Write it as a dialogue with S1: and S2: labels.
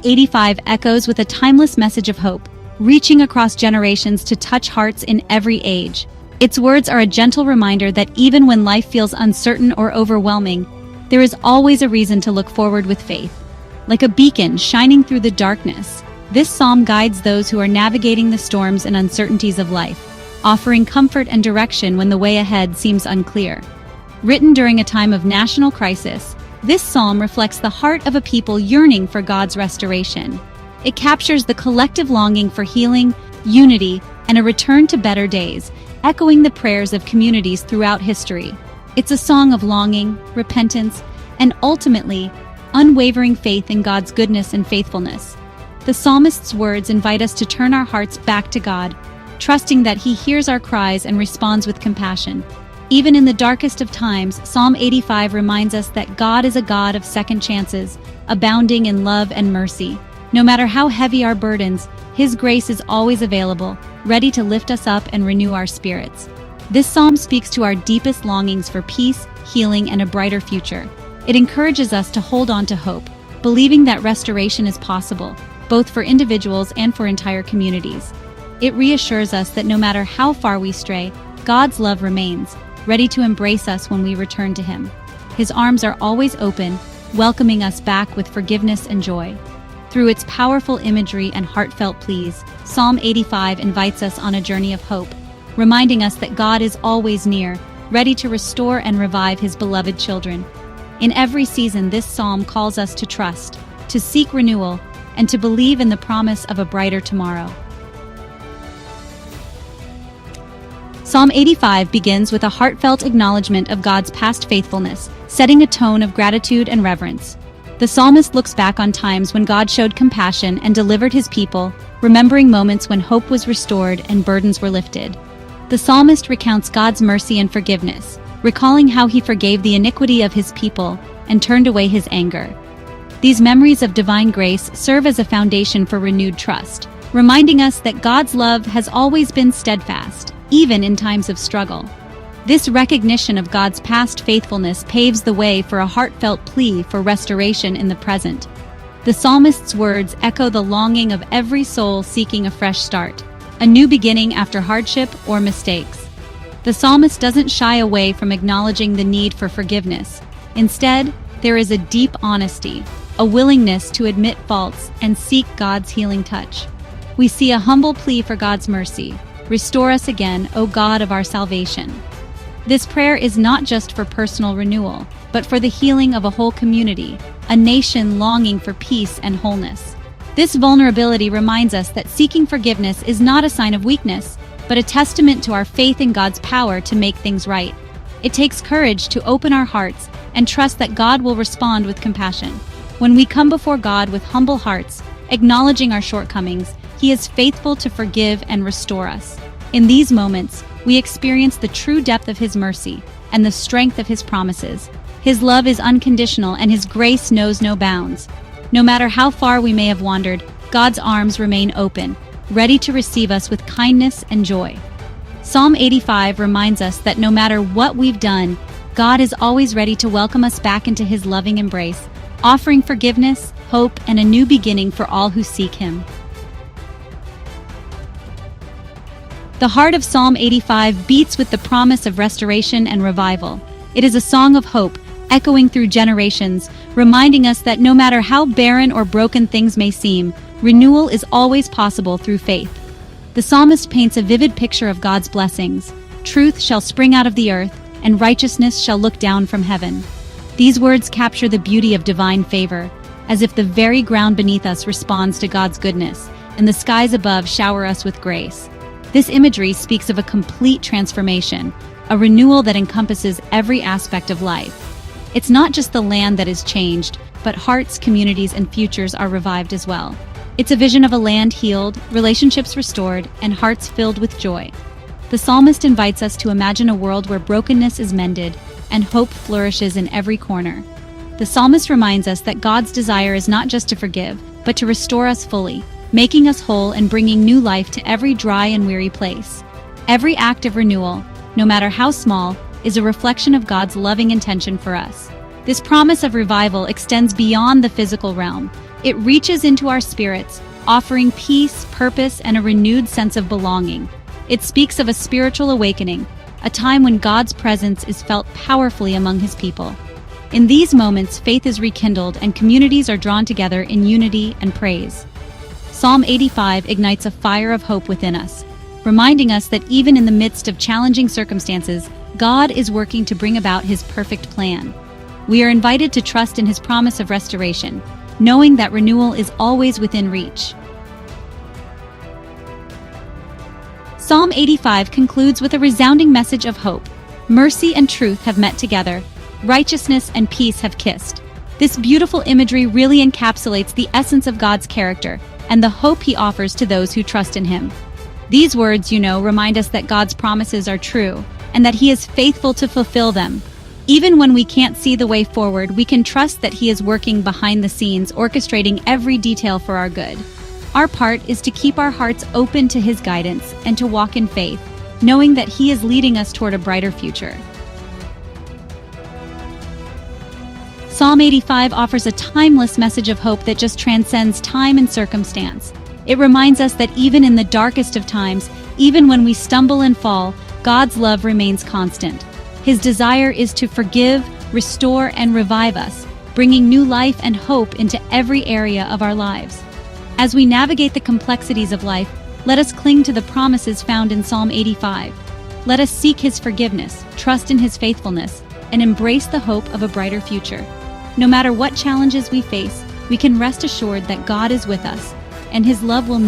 S1: 85 echoes with a timeless message of hope, reaching across generations to touch hearts in every age. Its words are a gentle reminder that even when life feels uncertain or overwhelming, there is always a reason to look forward with faith. Like a beacon shining through the darkness, this psalm guides those who are navigating the storms and uncertainties of life, offering comfort and direction when the way ahead seems unclear. Written during a time of national crisis, this psalm reflects the heart of a people yearning for God's restoration. It captures the collective longing for healing, unity, and a return to better days, echoing the prayers of communities throughout history. It's a song of longing, repentance, and ultimately, unwavering faith in God's goodness and faithfulness. The psalmist's words invite us to turn our hearts back to God, trusting that He hears our cries and responds with compassion. Even in the darkest of times, Psalm 85 reminds us that God is a God of second chances, abounding in love and mercy. No matter how heavy our burdens, His grace is always available, ready to lift us up and renew our spirits. This psalm speaks to our deepest longings for peace, healing, and a brighter future. It encourages us to hold on to hope, believing that restoration is possible, both for individuals and for entire communities. It reassures us that no matter how far we stray, God's love remains, ready to embrace us when we return to Him. His arms are always open, welcoming us back with forgiveness and joy. Through its powerful imagery and heartfelt pleas, Psalm 85 invites us on a journey of hope, reminding us that God is always near, ready to restore and revive His beloved children. In every season, this psalm calls us to trust, to seek renewal, and to believe in the promise of a brighter tomorrow. Psalm 85 begins with a heartfelt acknowledgement of God's past faithfulness, setting a tone of gratitude and reverence. The psalmist looks back on times when God showed compassion and delivered His people, remembering moments when hope was restored and burdens were lifted. The psalmist recounts God's mercy and forgiveness, recalling how He forgave the iniquity of His people and turned away His anger. These memories of divine grace serve as a foundation for renewed trust, reminding us that God's love has always been steadfast, even in times of struggle. This recognition of God's past faithfulness paves the way for a heartfelt plea for restoration in the present. The psalmist's words echo the longing of every soul seeking a fresh start, a new beginning after hardship or mistakes. The psalmist doesn't shy away from acknowledging the need for forgiveness. Instead, there is a deep honesty, a willingness to admit faults and seek God's healing touch. We see a humble plea for God's mercy. Restore us again, O God of our salvation. This prayer is not just for personal renewal, but for the healing of a whole community, a nation longing for peace and wholeness. This vulnerability reminds us that seeking forgiveness is not a sign of weakness, but a testament to our faith in God's power to make things right. It takes courage to open our hearts and trust that God will respond with compassion. When we come before God with humble hearts, acknowledging our shortcomings, He is faithful to forgive and restore us. In these moments, we experience the true depth of His mercy and the strength of His promises. His love is unconditional and His grace knows no bounds. No matter how far we may have wandered, God's arms remain open, ready to receive us with kindness and joy. Psalm 85 reminds us that no matter what we've done, God is always ready to welcome us back into His loving embrace, offering forgiveness, hope, and a new beginning for all who seek Him. The heart of Psalm 85 beats with the promise of restoration and revival. It is a song of hope, echoing through generations, reminding us that no matter how barren or broken things may seem, renewal is always possible through faith. The psalmist paints a vivid picture of God's blessings. Truth shall spring out of the earth, and righteousness shall look down from heaven. These words capture the beauty of divine favor, as if the very ground beneath us responds to God's goodness, and the skies above shower us with grace. This imagery speaks of a complete transformation, a renewal that encompasses every aspect of life. It's not just the land that is changed, but hearts, communities, and futures are revived as well. It's a vision of a land healed, relationships restored, and hearts filled with joy. The psalmist invites us to imagine a world where brokenness is mended and hope flourishes in every corner. The psalmist reminds us that God's desire is not just to forgive, but to restore us fully, making us whole and bringing new life to every dry and weary place. Every act of renewal, no matter how small, is a reflection of God's loving intention for us. This promise of revival extends beyond the physical realm, It reaches into our spirits, offering peace, purpose, and a renewed sense of belonging. It speaks of a spiritual awakening, a time when God's presence is felt powerfully among His people. In these moments, faith is rekindled and communities are drawn together in unity and praise. Psalm 85 ignites a fire of hope within us, reminding us that even in the midst of challenging circumstances, God is working to bring about His perfect plan. We are invited to trust in His promise of restoration, knowing that renewal is always within reach. Psalm 85 concludes with a resounding message of hope. Mercy and truth have met together. Righteousness and peace have kissed. This beautiful imagery really encapsulates the essence of God's character and the hope He offers to those who trust in Him. These words, remind us that God's promises are true and that He is faithful to fulfill them. Even when we can't see the way forward, we can trust that He is working behind the scenes, orchestrating every detail for our good. Our part is to keep our hearts open to His guidance and to walk in faith, knowing that He is leading us toward a brighter future. Psalm 85 offers a timeless message of hope that just transcends time and circumstance. It reminds us that even in the darkest of times, even when we stumble and fall, God's love remains constant. His desire is to forgive, restore, and revive us, bringing new life and hope into every area of our lives. As we navigate the complexities of life, let us cling to the promises found in Psalm 85. Let us seek His forgiveness, trust in His faithfulness, and embrace the hope of a brighter future. No matter what challenges we face, we can rest assured that God is with us, and His love will